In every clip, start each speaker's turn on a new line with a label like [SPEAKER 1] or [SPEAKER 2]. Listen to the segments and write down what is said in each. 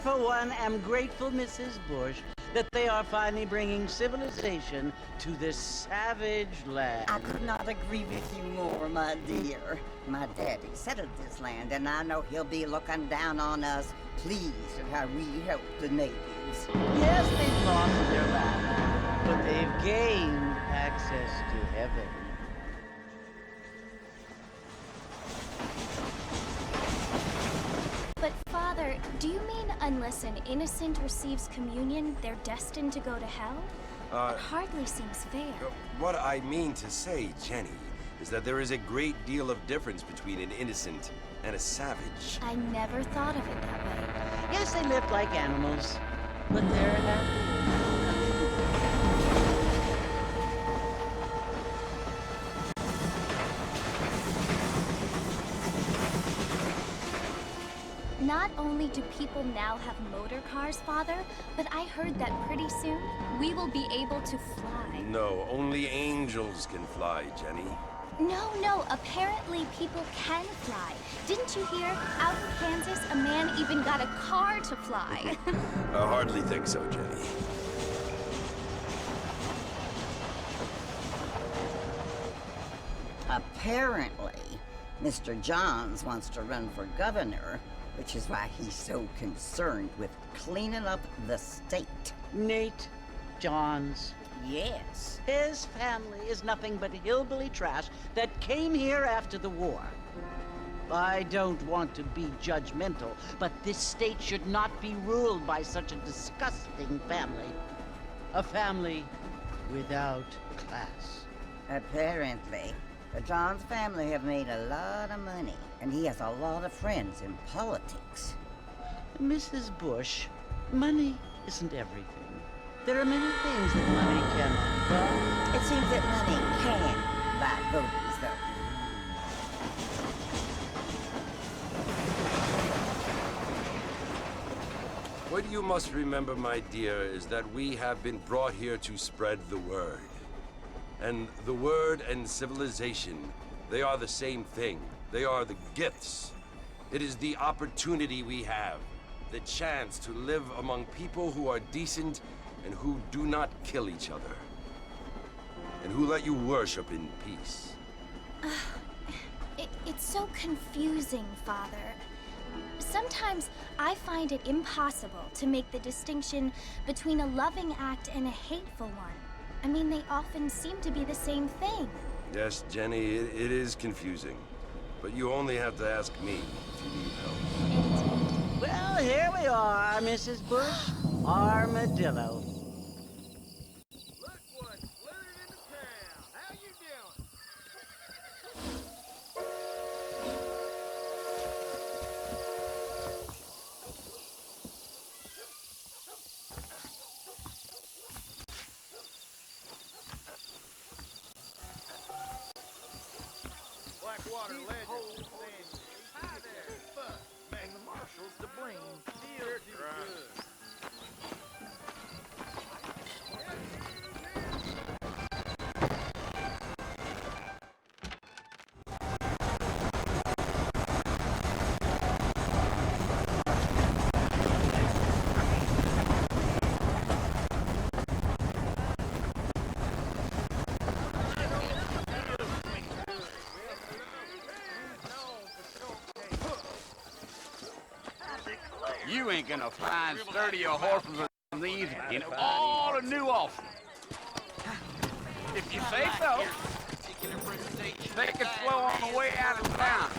[SPEAKER 1] For one, am grateful, Mrs. Bush, that they are finally bringing civilization to this savage land.
[SPEAKER 2] I could not agree with you more, my dear. My daddy settled this land, and I know he'll be looking down on us, pleased at how we help the natives.
[SPEAKER 1] Yes, they've lost their land, but they've gained access to heaven.
[SPEAKER 3] But, Father, do you mean unless an innocent receives communion, they're destined to go to hell? It hardly seems fair.
[SPEAKER 4] What I mean to say, Jenny, is that there is a great deal of difference between an innocent and a savage.
[SPEAKER 3] I never thought of it that way.
[SPEAKER 1] Yes, they live like animals, but they're happy.
[SPEAKER 3] Not only do people now have motor cars, Father, but I heard that pretty soon we will be able to fly.
[SPEAKER 4] No, only angels can fly, Jenny.
[SPEAKER 3] No, apparently people can fly. Didn't you hear? Out in Kansas, a man even got a car to fly.
[SPEAKER 4] I hardly think so, Jenny.
[SPEAKER 2] Apparently, Mr. Johns wants to run for governor, which is why he's so concerned with cleaning up the state.
[SPEAKER 1] Nate Johns.
[SPEAKER 2] Yes.
[SPEAKER 1] His family is nothing but hillbilly trash that came here after the war. I don't want to be judgmental, but this state should not be ruled by such a disgusting family. A family without class.
[SPEAKER 2] Apparently, the Johns family have made a lot of money, and he has a lot of friends in politics.
[SPEAKER 1] Mrs. Bush, money isn't everything. There are many things that money cannot buy.
[SPEAKER 2] It seems that money can buy voters, though.
[SPEAKER 4] What you must remember, my dear, is that we have been brought here to spread the word. And the word and civilization They are the same thing. They are the gifts. It is the opportunity we have, the chance to live among people who are decent and who do not kill each other, and who let you worship in peace.
[SPEAKER 3] It's so confusing, Father. Sometimes I find it impossible to make the distinction between a loving act and a hateful one. I mean, they often seem to be the same thing.
[SPEAKER 4] Yes, Jenny, it is confusing. But you only have to ask me if you need help.
[SPEAKER 1] Well, here we are, Mrs. Bush. Armadillo.
[SPEAKER 5] Look what flew into town. How you doing? Blackwater legend. Hi there. Fuck. Man, the marshal's to blame. Deal good.
[SPEAKER 6] You ain't gonna find sturdier horses than these in all of New Austin. If you say so. Take it slow on the way out of town.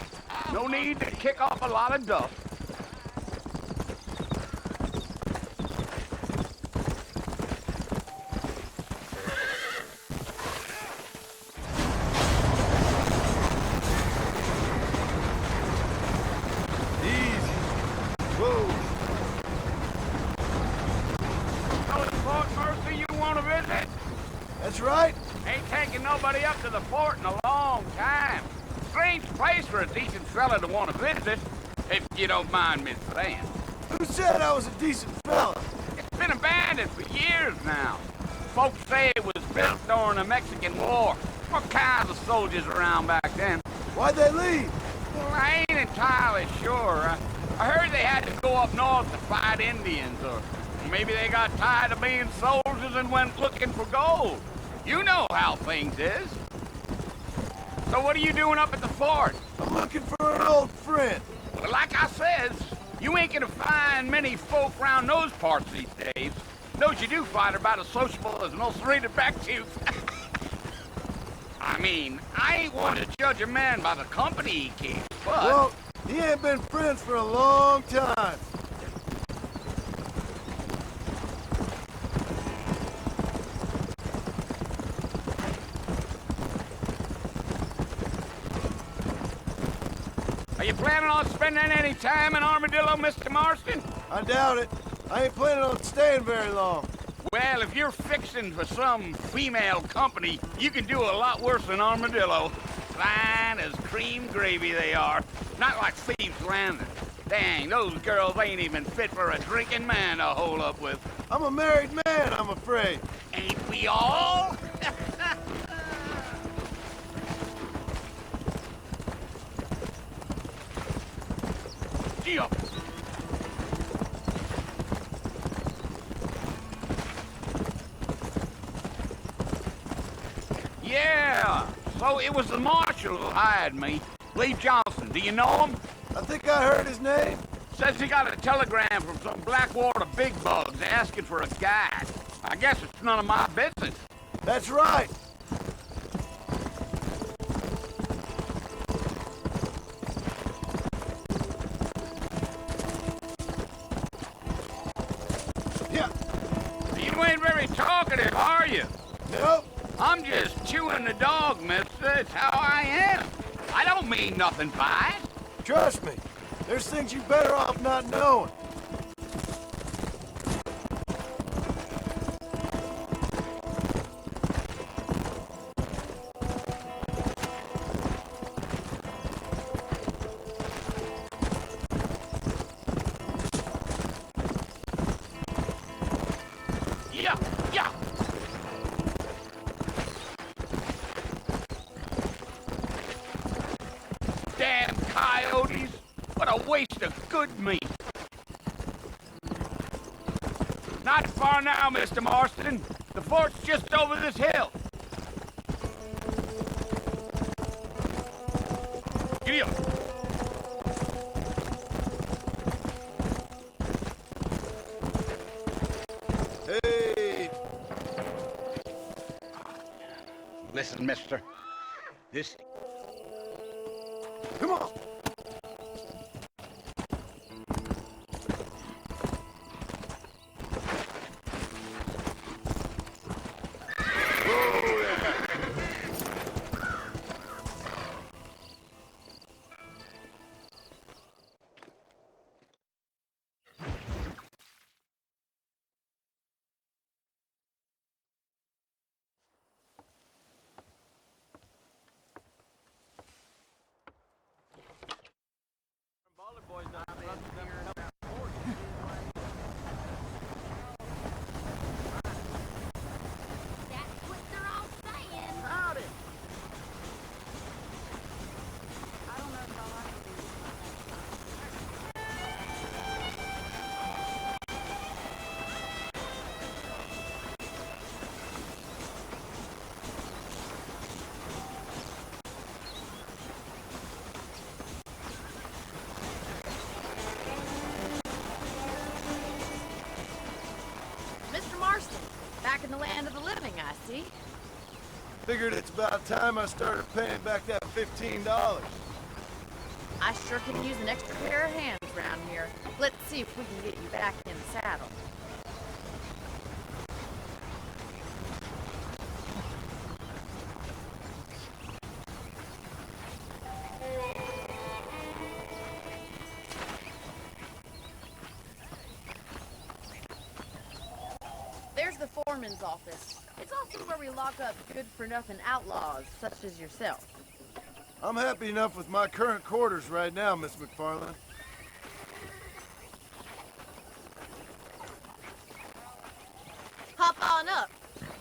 [SPEAKER 6] No need to kick off a lot of dust.
[SPEAKER 5] That's right.
[SPEAKER 6] Ain't taking nobody up to the fort in a long time. Strange place for a decent fella to want to visit, if you don't mind me saying.
[SPEAKER 5] Who said I was a decent fella?
[SPEAKER 6] It's been abandoned for years now. Folks say it was built during the Mexican War. What kinds of soldiers around back then?
[SPEAKER 5] Why'd they leave?
[SPEAKER 6] Well, I ain't entirely sure. I heard they had to go up north to fight Indians, or maybe they got tired of being soldiers and went looking for gold. You know how things is. So what are you doing up at the fort?
[SPEAKER 5] I'm looking for an old friend.
[SPEAKER 6] Well, like I says, you ain't gonna find many folk around those parts these days. Those you do find are about as sociable as an ulcerated back tooth. I mean, I ain't one to judge a man by the company he keeps, but...
[SPEAKER 5] Well, he ain't been friends for a long time.
[SPEAKER 6] Are you planning on spending any time in Armadillo, Mr. Marston?
[SPEAKER 5] I doubt it. I ain't planning on staying very long.
[SPEAKER 6] Well, if you're fixing for some female company, you can do a lot worse than Armadillo. Fine as cream gravy they are. Not like Thieves Landing. Dang, those girls ain't even fit for a drinking man to hole up with.
[SPEAKER 5] I'm a married man, I'm afraid.
[SPEAKER 6] Ain't we all? Gee up. Yeah, so it was the marshal who hired me. Lee Johnson, do you know him?
[SPEAKER 5] I think I heard his name.
[SPEAKER 6] Says he got a telegram from some Blackwater big bugs asking for a guide. I guess it's none of my business.
[SPEAKER 5] That's right. Yeah.
[SPEAKER 6] You ain't very talkative, are you?
[SPEAKER 5] Nope.
[SPEAKER 6] I'm just chewing the dog, mister. It's how I am. I don't mean nothing by it.
[SPEAKER 5] Trust me. There's things you better off not knowing.
[SPEAKER 6] Yeah, yeah. the good meat. Not far now, Mr. Marston. The fort's just over this hill. Giddy up.
[SPEAKER 5] Hey!
[SPEAKER 7] Listen, mister. This...
[SPEAKER 5] Come on!
[SPEAKER 3] That's what they're all saying.
[SPEAKER 5] Howdy!
[SPEAKER 3] I don't know if I'll like
[SPEAKER 8] Mr. Marston, back in the land of the living, I see.
[SPEAKER 5] Figured it's about time I started paying back that $15.
[SPEAKER 8] I sure can use an extra pair of hands around here. Let's see if we can get you back in the saddle. There's the foreman's office. It's also where we lock up good-for-nothing outlaws, such as yourself.
[SPEAKER 5] I'm happy enough with my current quarters right now, Miss MacFarlane.
[SPEAKER 8] Hop on up.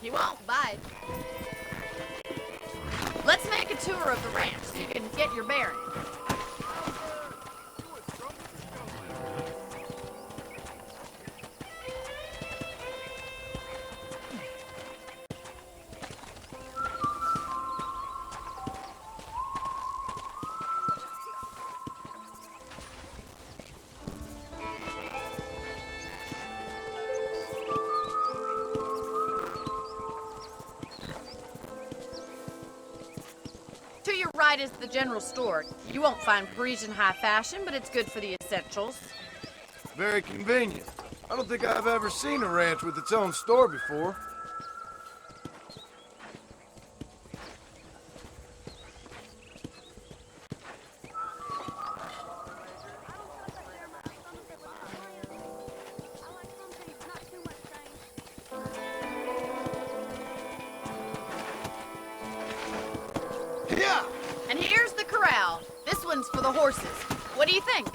[SPEAKER 8] You won't bite. Let's make a tour of the ranch so you can get your bearings. To your right is the general store. You won't find Parisian high fashion, but it's good for the essentials.
[SPEAKER 5] Very convenient. I don't think I've ever seen a ranch with its own store before. Yeah!
[SPEAKER 8] And here's the corral. This one's for the horses. What do you think?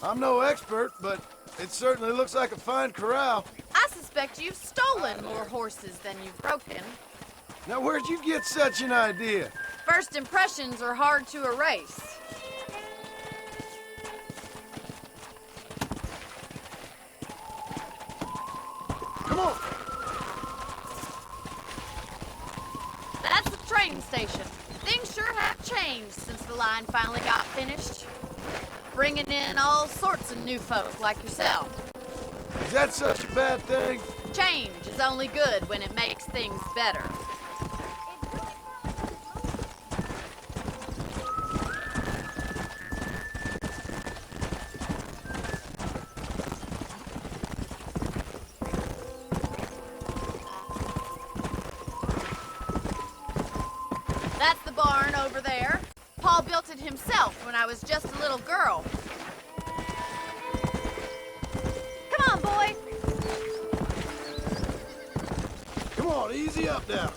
[SPEAKER 5] I'm no expert, but it certainly looks like a fine corral.
[SPEAKER 8] I suspect you've stolen more horses than you've broken.
[SPEAKER 5] Now, where'd you get such an idea?
[SPEAKER 8] First impressions are hard to erase.
[SPEAKER 5] Come on!
[SPEAKER 8] That's the train station. Things sure have changed since the line finally got finished. Bringing in all sorts of new folk like yourself.
[SPEAKER 5] Is that such a bad thing?
[SPEAKER 8] Change is only good when it makes things better. That's the barn over there. Paul built it himself when I was just a little girl. Come on, boy.
[SPEAKER 5] Come on, easy up now.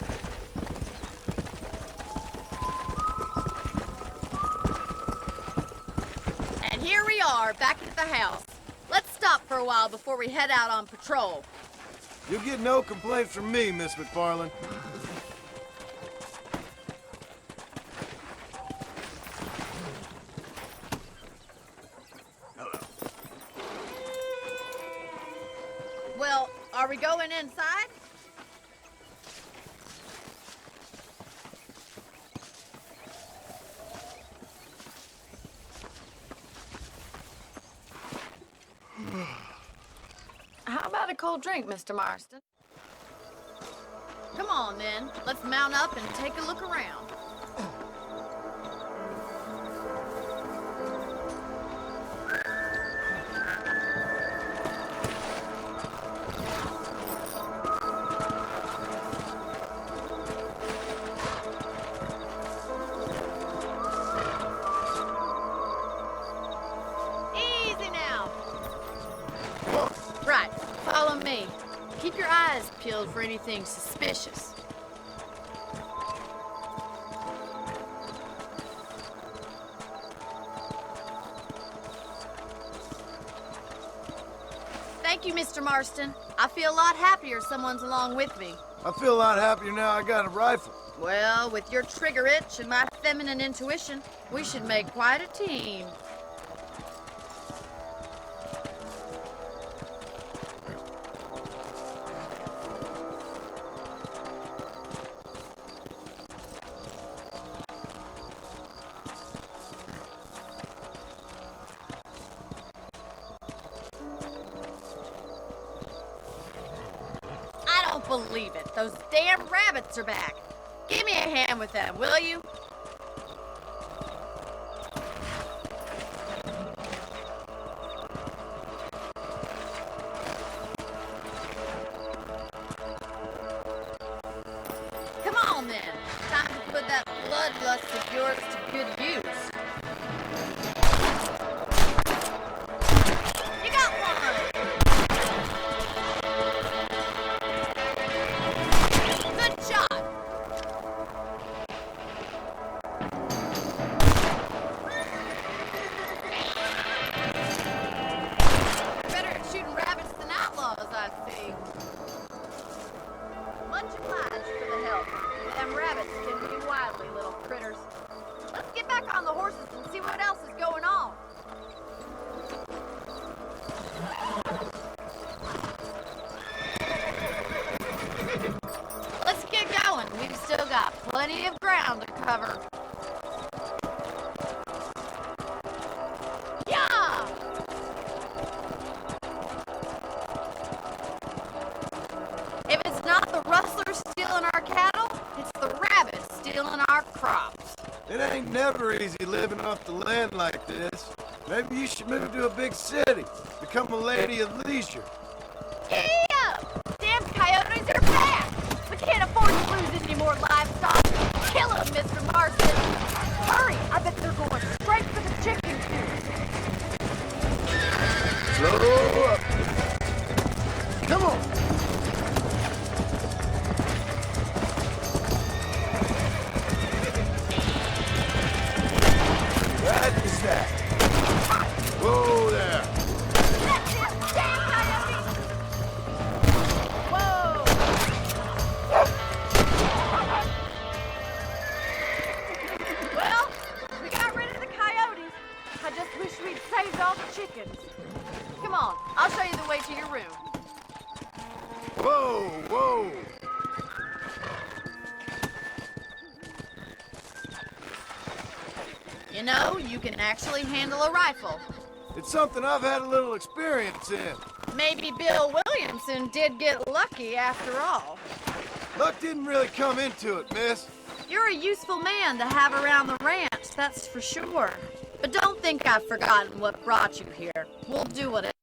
[SPEAKER 8] And here we are, back at the house. Let's stop for a while before we head out on patrol.
[SPEAKER 5] You'll get no complaints from me, Miss MacFarlane.
[SPEAKER 8] Are we going inside? How about a cold drink, Mr. Marston? Come on, then. Let's mount up and take a look around. Easy now. Right. Follow me. Keep your eyes peeled for anything suspicious. Thank you, Mr. Marston. I feel a lot happier someone's along with me.
[SPEAKER 5] I feel a lot happier now I got a rifle.
[SPEAKER 8] Well, with your trigger itch and my feminine intuition, we should make quite a team. I don't believe it. Those damn rabbits are back. Give me a hand with them, will you? Come on, then. Time to put that bloodlust of yours to good use. You got one! Good shot! Better at shooting rabbits than outlaws, I see. Much obliged for the help. Them rabbits can be wily little critters. Let's get back on the horses and see what else is going on. Let's get going. We've still got plenty of ground to cover. Yeah! If it's not the rustlers stealing our cattle, it's the rabbits stealing our crops.
[SPEAKER 5] It ain't never easy living off the land like this. Maybe you should move to a big city. Become a lady of leisure.
[SPEAKER 8] Giddy up! Damn coyotes are back! We can't afford to lose any more livestock. Kill them, Mr. Marston! Hurry! I bet they're going straight for the chicken coop.
[SPEAKER 5] Slow up. Come on. What is that? Whoa there.
[SPEAKER 8] That's it! Damn coyotes! Whoa! Well, we got rid of the coyotes. I just wish we'd saved all the chickens. Come on, I'll show you the way to your room.
[SPEAKER 5] Whoa, whoa.
[SPEAKER 8] You know, you can actually handle a rifle.
[SPEAKER 5] It's something I've had a little experience in.
[SPEAKER 8] Maybe Bill Williamson did get lucky after all.
[SPEAKER 5] Luck didn't really come into it, miss.
[SPEAKER 8] You're a useful man to have around the ranch, that's for sure. But don't think I've forgotten what brought you here. We'll do whatever